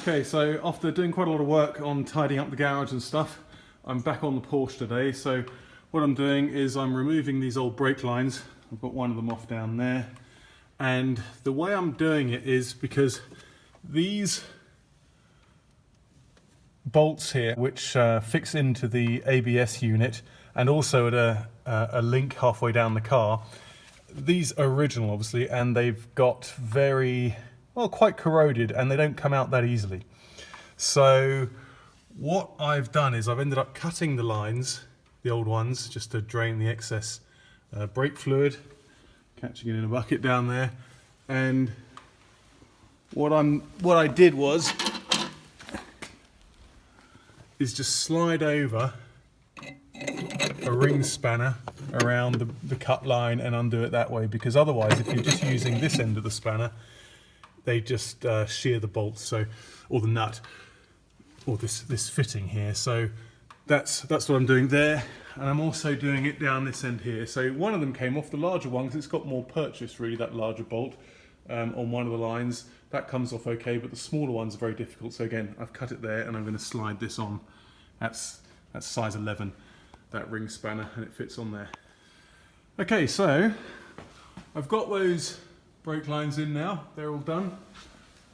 Okay, so after doing quite a lot of work on tidying up the garage and stuff, I'm back on the Porsche today. So what I'm doing is I'm removing these old brake lines. I've got one of them off down there. And the way I'm doing it is because these bolts here, which fix into the ABS unit and also at a link halfway down the car, these are original obviously, and they've got quite corroded, and they don't come out that easily. So what I've done is I've ended up cutting the lines, the old ones, just to drain the excess brake fluid, catching it in a bucket down there. And what I did was just slide over a ring spanner around the cut line and undo it that way, because otherwise if you're just using this end of the spanner, they just shear the bolts, or the nut, or this fitting here. So that's what I'm doing there, and I'm also doing it down this end here. So one of them came off, the larger one, because it's got more purchase really, that larger bolt on one of the lines. That comes off okay, but the smaller ones are very difficult. So again, I've cut it there, and I'm going to slide this on. That's size 11, that ring spanner, and it fits on there. Okay, so I've got those brake lines in now, they're all done.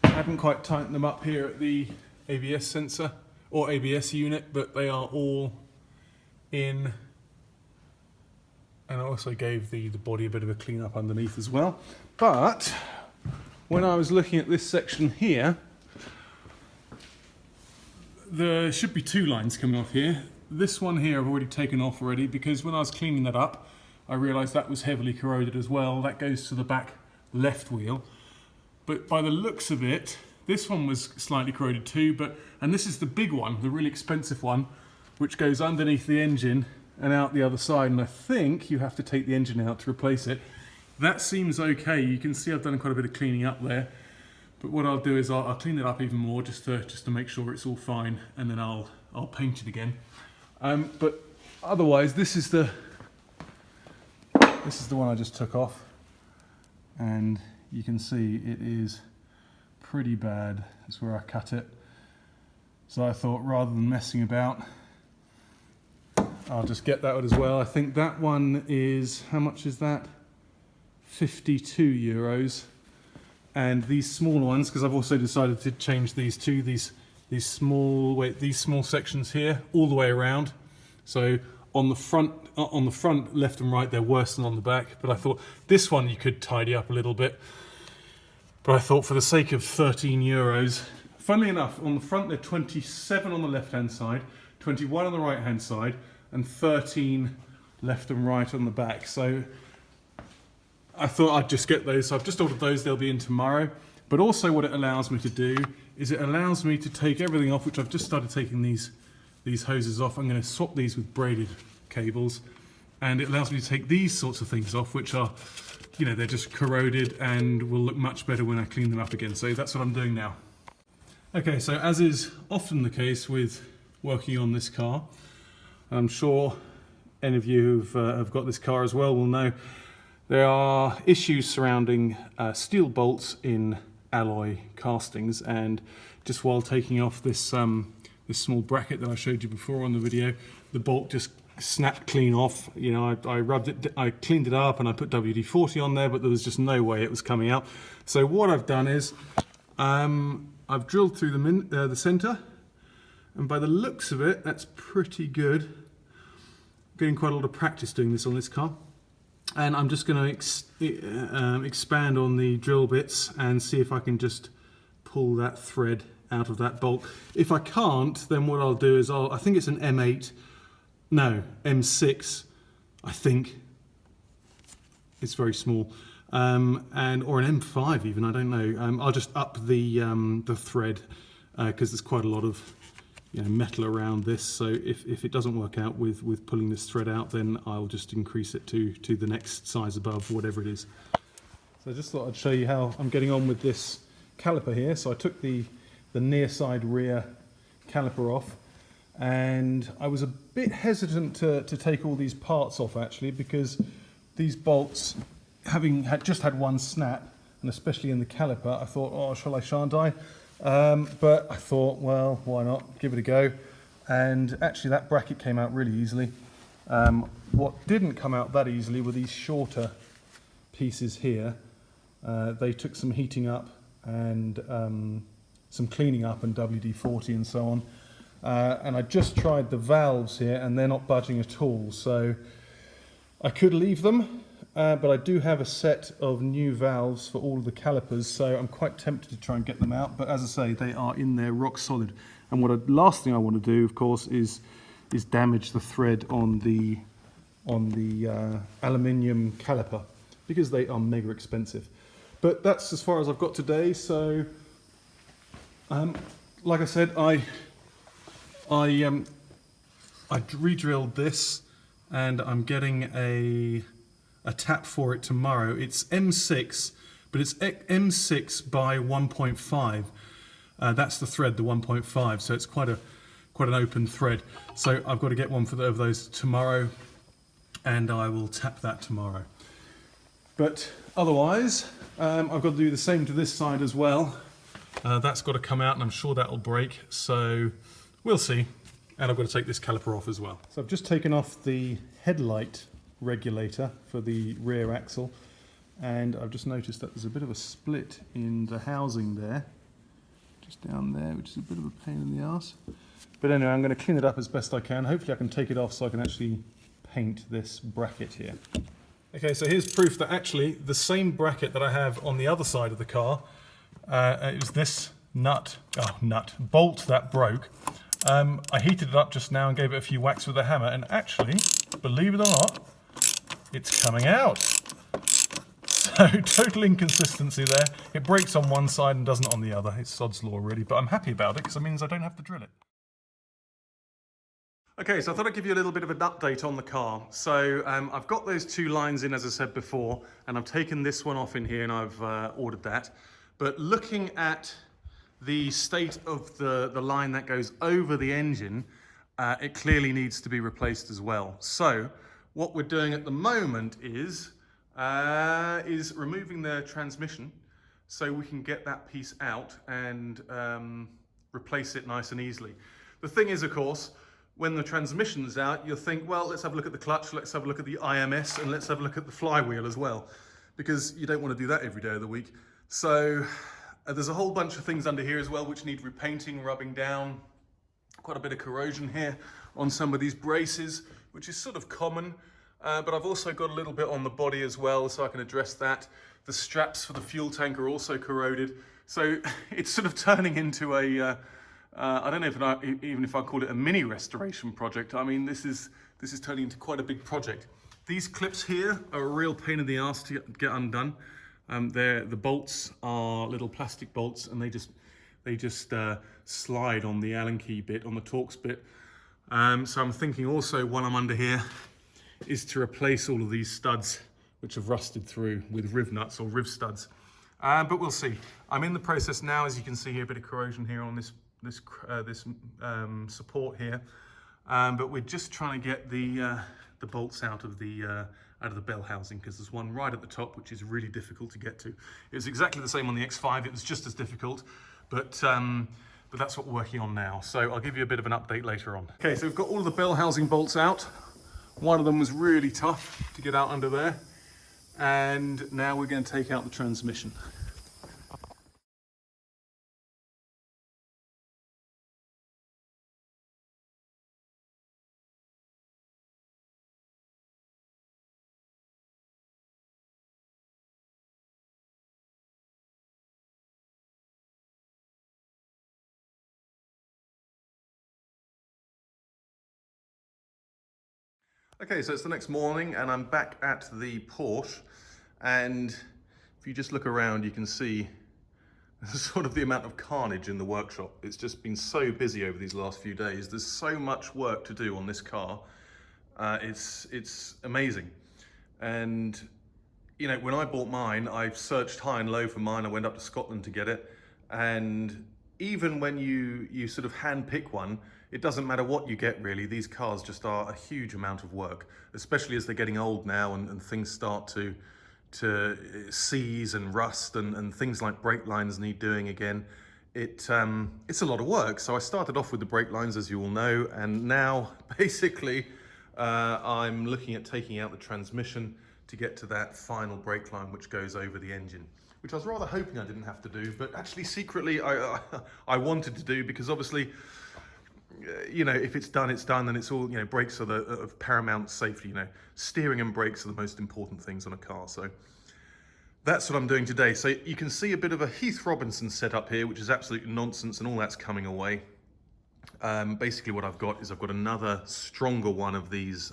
I haven't quite tightened them up here at the ABS sensor or ABS unit, but they are all in, and I also gave the body a bit of a clean up underneath as well. But when I was looking at this section here, there should be two lines coming off here. This one here I've already taken off already, because when I was cleaning that up I realised that was heavily corroded as well. That goes to the back left wheel, but by the looks of it this one was slightly corroded too, and this is the big one, the really expensive one, which goes underneath the engine and out the other side, and I think you have to take the engine out to replace it. That seems okay. You can see I've done quite a bit of cleaning up there, but what I'll do is I'll clean it up even more just to make sure it's all fine, and then I'll paint it again. But otherwise this is the one I just took off, and you can see it is pretty bad. That's where I cut it. So I thought, rather than messing about, I'll just get that one as well. I think that one is, how much is that? 52 euros. And these smaller ones, because I've also decided to change these two, these small sections here all the way around. So on the front left and right they're worse than on the back, but I thought this one you could tidy up a little bit, but I thought for the sake of 13 euros, funnily enough, on the front they're 27 on the left hand side, 21 on the right hand side, and 13 left and right on the back. So I thought I'd just get those. So I've just ordered those, they'll be in tomorrow. But also what it allows me to do is it allows me to take everything off, which I've just started taking these hoses off. I'm going to swap these with braided cables, and it allows me to take these sorts of things off, which are, they're just corroded and will look much better when I clean them up again. So that's what I'm doing now. Okay, so as is often the case with working on this car, I'm sure any of you who've have got this car as well will know there are issues surrounding steel bolts in alloy castings, and just while taking off this small bracket that I showed you before on the video, the bolt just snapped clean off. I rubbed it, I cleaned it up, and I put WD-40 on there, but there was just no way it was coming out. So what I've done is I've drilled through the center, and by the looks of it, that's pretty good. I'm getting quite a lot of practice doing this on this car. And I'm just going to expand on the drill bits and see if I can just pull that thread out of that bolt. If I can't, then what I'll do is I think it's an M6, I think. It's very small. Or an M5 even, I don't know. I'll just up the thread because there's quite a lot of metal around this, so if it doesn't work out with pulling this thread out, then I'll just increase it to the next size above, whatever it is. So I just thought I'd show you how I'm getting on with this caliper here. So I took the near side rear caliper off, and I was a bit hesitant to take all these parts off actually, because these bolts, having just had one snap, and especially in the caliper, I thought, oh, shall I, shan't I? But I thought, well, why not? Give it a go. And actually that bracket came out really easily. What didn't come out that easily were these shorter pieces here. They took some heating up and some cleaning up and WD-40 and so on. And I just tried the valves here and they're not budging at all. So I could leave them, but I do have a set of new valves for all of the calipers, so I'm quite tempted to try and get them out. But as I say, they are in there rock solid. And last thing I want to do, of course, is damage the thread on the aluminium caliper, because they are mega expensive. But that's as far as I've got today. So, like I said, I re-drilled this, and I'm getting a tap for it tomorrow. It's M6, but it's M6 by 1.5. That's the thread, the 1.5. So it's quite an open thread. So I've got to get one of those tomorrow, and I will tap that tomorrow. But otherwise, I've got to do the same to this side as well. That's got to come out, and I'm sure that'll break. So we'll see. And I've got to take this caliper off as well. So I've just taken off the headlight regulator for the rear axle, and I've just noticed that there's a bit of a split in the housing there, just down there, which is a bit of a pain in the arse. But anyway, I'm going to clean it up as best I can. Hopefully I can take it off so I can actually paint this bracket here. Okay, so here's proof that actually the same bracket that I have on the other side of the car, it was this bolt that broke. I heated it up just now and gave it a few whacks with a hammer, and actually, believe it or not, it's coming out. So total inconsistency there. It breaks on one side and doesn't on the other. It's sod's law really, but I'm happy about it because it means I don't have to drill it. Okay, so I thought I'd give you a little bit of an update on the car. So I've got those two lines in, as I said before, and I've taken this one off in here and I've ordered that. But looking at the state of the line that goes over the engine, it clearly needs to be replaced as well. So what we're doing at the moment is removing the transmission so we can get that piece out and replace it nice and easily. The thing is, of course, when the transmission's out, you'll think, well, let's have a look at the clutch, let's have a look at the IMS, and let's have a look at the flywheel as well, because you don't want to do that every day of the week. So there's a whole bunch of things under here as well which need repainting, rubbing down. Quite a bit of corrosion here on some of these braces, which is sort of common, but I've also got a little bit on the body as well, so I can address that. The straps for the fuel tank are also corroded, so it's sort of turning into a I don't know even if I call it a mini restoration project. I mean, this is turning into quite a big project. These clips here are a real pain in the arse to get undone. The bolts are little plastic bolts, and they just slide on the Allen key bit, on the Torx bit. So I'm thinking also, while I'm under here, is to replace all of these studs which have rusted through with riv nuts or riv studs. But we'll see. I'm in the process now, as you can see here, a bit of corrosion here on this support here. But we're just trying to get the bolts out of the bell housing, because there's one right at the top which is really difficult to get to. It was exactly the same on the X5. It was just as difficult, but that's what we're working on now. So I'll give you a bit of an update later on. Okay, so we've got all of the bell housing bolts out. One of them was really tough to get out under there, and now we're going to take out the transmission. Okay, so it's the next morning and I'm back at the Porsche, and if you just look around you can see sort of the amount of carnage in the workshop. It's just been so busy over these last few days. There's so much work to do on this car. It's amazing. And you know, when I bought mine, I searched high and low for mine. I went up to Scotland to get it, and even when you sort of hand pick one, it doesn't matter what you get really. These cars just are a huge amount of work, especially as they're getting old now and things start to seize and rust, and things like brake lines need doing again. it's a lot of work. So I started off with the brake lines, as you all know, and now basically I'm looking at taking out the transmission to get to that final brake line which goes over the engine, which I was rather hoping I didn't have to do, but actually secretly I wanted to do, because obviously, you know, if it's done, it's done, and it's all, you know, brakes are of paramount safety. You know, steering and brakes are the most important things on a car. So that's what I'm doing today. So you can see a bit of a Heath Robinson setup here, which is absolute nonsense, and all that's coming away. Basically what I've got is I've got another stronger one of these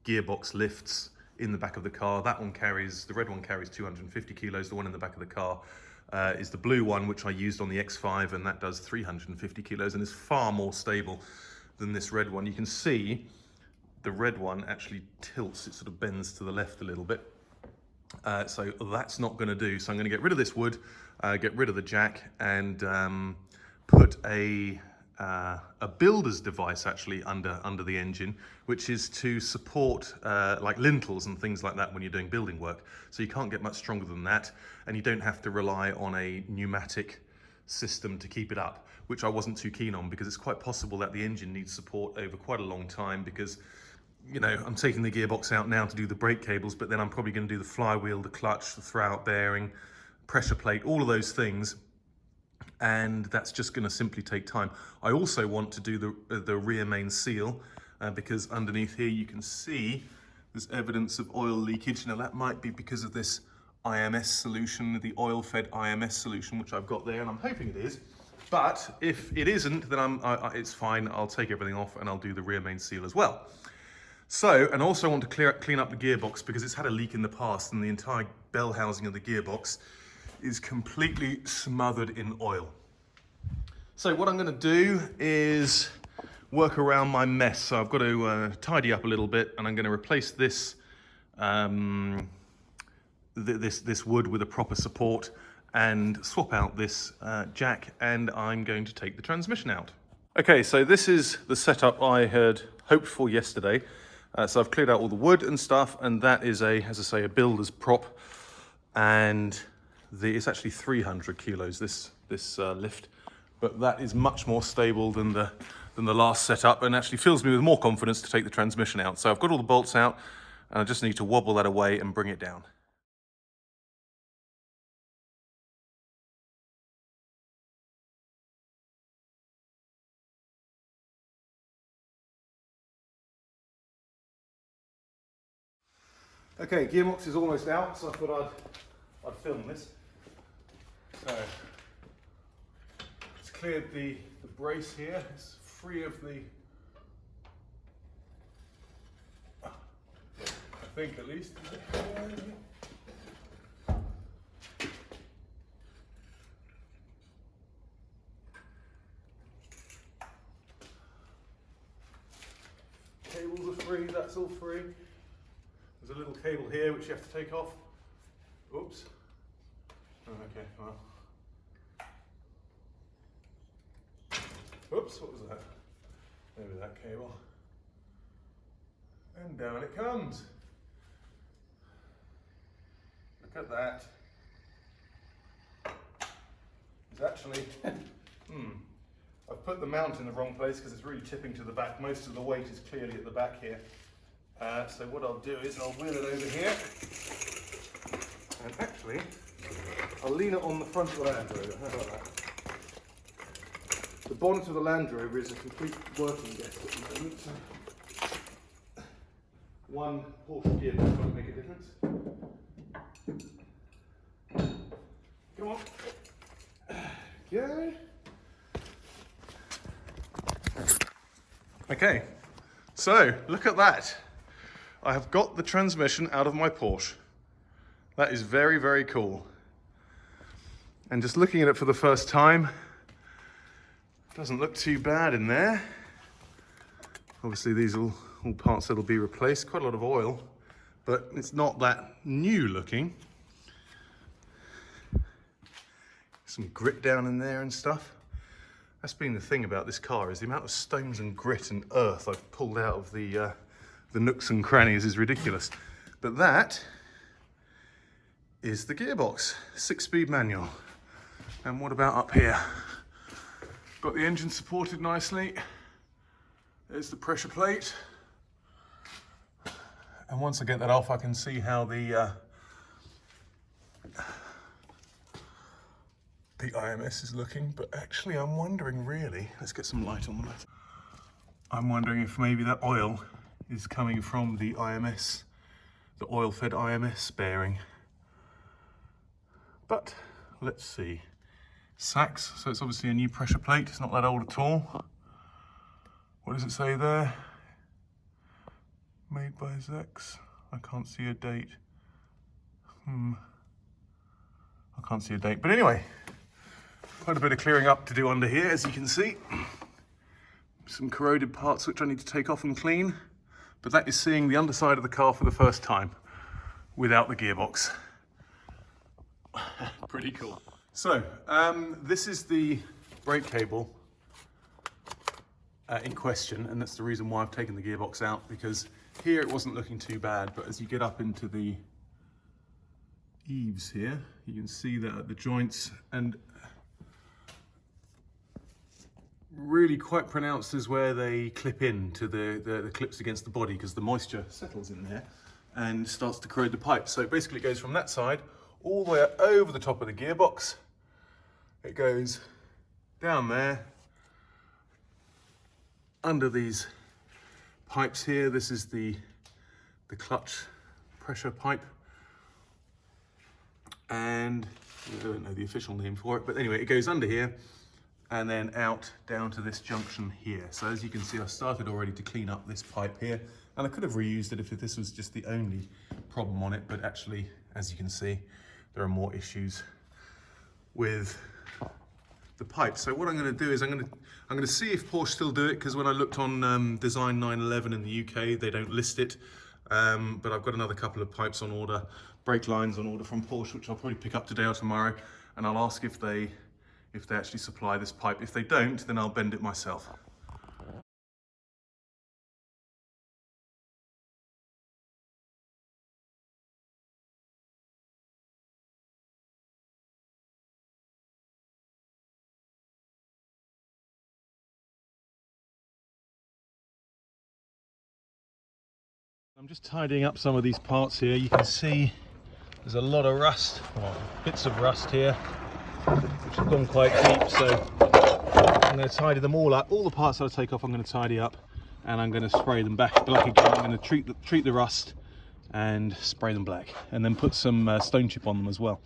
gearbox lifts in the back of the car. That one carries, the red one carries 250 kilos. The one in the back of the car is the blue one, which I used on the X5, and that does 350 kilos and is far more stable than this red one. You can see the red one actually tilts, it sort of bends to the left a little bit. So that's not going to do. So I'm going to get rid of this wood, get rid of the jack, and put a builder's device actually under the engine, which is to support like lintels and things like that when you're doing building work. So you can't get much stronger than that, and you don't have to rely on a pneumatic system to keep it up, which I wasn't too keen on, because it's quite possible that the engine needs support over quite a long time, because, you know, I'm taking the gearbox out now to do the brake cables, but then I'm probably going to do the flywheel, the clutch, the throw-out bearing, pressure plate, all of those things, and that's just going to simply take time. I also want to do the rear main seal, because underneath here you can see there's evidence of oil leakage. Now that might be because of this IMS solution, the oil-fed IMS solution, which I've got there, and I'm hoping it is. But if it isn't, then it's fine. I'll take everything off and I'll do the rear main seal as well. So, and also I want to clean up the gearbox, because it's had a leak in the past and the entire bell housing of the gearbox is completely smothered in oil. So what I'm going to do is work around my mess. So I've got to tidy up a little bit, and I'm going to replace this this wood with a proper support, and swap out this jack, and I'm going to take the transmission out. Okay, so this is the setup I had hoped for yesterday. So I've cleared out all the wood and stuff, and that is as I say, a builder's prop, and it's actually 300 kilos, this lift, but that is much more stable than the last setup, and actually fills me with more confidence to take the transmission out. So I've got all the bolts out, and I just need to wobble that away and bring it down. Okay, gearbox is almost out, so I thought I'd film this. So it's cleared the brace here. It's free of the, I think at least. Cables are free, that's all free. There's a little cable here which you have to take off. Oops. Oh, okay, well. Oops, what was that? Maybe that cable. And down it comes. Look at that. It's actually, I've put the mount in the wrong place because it's really tipping to the back. Most of the weight is clearly at the back here. So what I'll do is I'll wheel it over here, and actually I'll lean it on the front of the Land Rover. How about that? The bonnet of the Land Rover is a complete working guest at the moment. So one Porsche gearbox won't make a difference. Come on. Go. Okay, so look at that. I have got the transmission out of my Porsche. That is very, very cool. And just looking at it for the first time, doesn't look too bad in there. Obviously these are all parts that'll be replaced. Quite a lot of oil, but it's not that new looking. Some grit down in there and stuff. That's been the thing about this car, is the amount of stones and grit and earth I've pulled out of the nooks and crannies is ridiculous. But that is the gearbox, 6-speed manual. And what about up here? Got the engine supported nicely. There's the pressure plate. And once I get that off, I can see how the IMS is looking. But actually, I'm wondering really, let's get some light on that. I'm wondering if maybe that oil is coming from the IMS, the oil-fed IMS bearing. But let's see. Sachs, so it's obviously a new pressure plate. It's not that old at all. What does it say there? Made by Sachs. I can't see a date. I can't see a date. But anyway, quite a bit of clearing up to do under here, as you can see. Some corroded parts which I need to take off and clean. But that is seeing the underside of the car for the first time without the gearbox. Pretty cool. So, this is the brake cable in question, and that's the reason why I've taken the gearbox out, because here it wasn't looking too bad, but as you get up into the eaves here, you can see that at the joints, and really quite pronounced is where they clip in to the clips against the body, because the moisture settles in there and starts to corrode the pipe. So basically it goes from that side all the way over the top of the gearbox. It goes down there under these pipes here. This is the clutch pressure pipe, and I don't know the official name for it, but anyway, it goes under here and then out down to this junction here. So as you can see, I started already to clean up this pipe here, and I could have reused it if this was just the only problem on it, but actually, as you can see, there are more issues with the pipe. So what I'm going to do is I'm going to see if Porsche still do it, because when I looked on Design 911 in the UK, they don't list it. But I've got another couple of pipes on order, brake lines on order from Porsche, which I'll probably pick up today or tomorrow, and I'll ask if they actually supply this pipe. If they don't, then I'll bend it myself. I'm just tidying up some of these parts here. You can see there's a lot of rust, or bits of rust here, which have gone quite deep. So I'm going to tidy them all up. All the parts that I take off, I'm going to tidy up, and I'm going to spray them back black again. I'm going to treat the rust and spray them black, and then put some stone chip on them as well.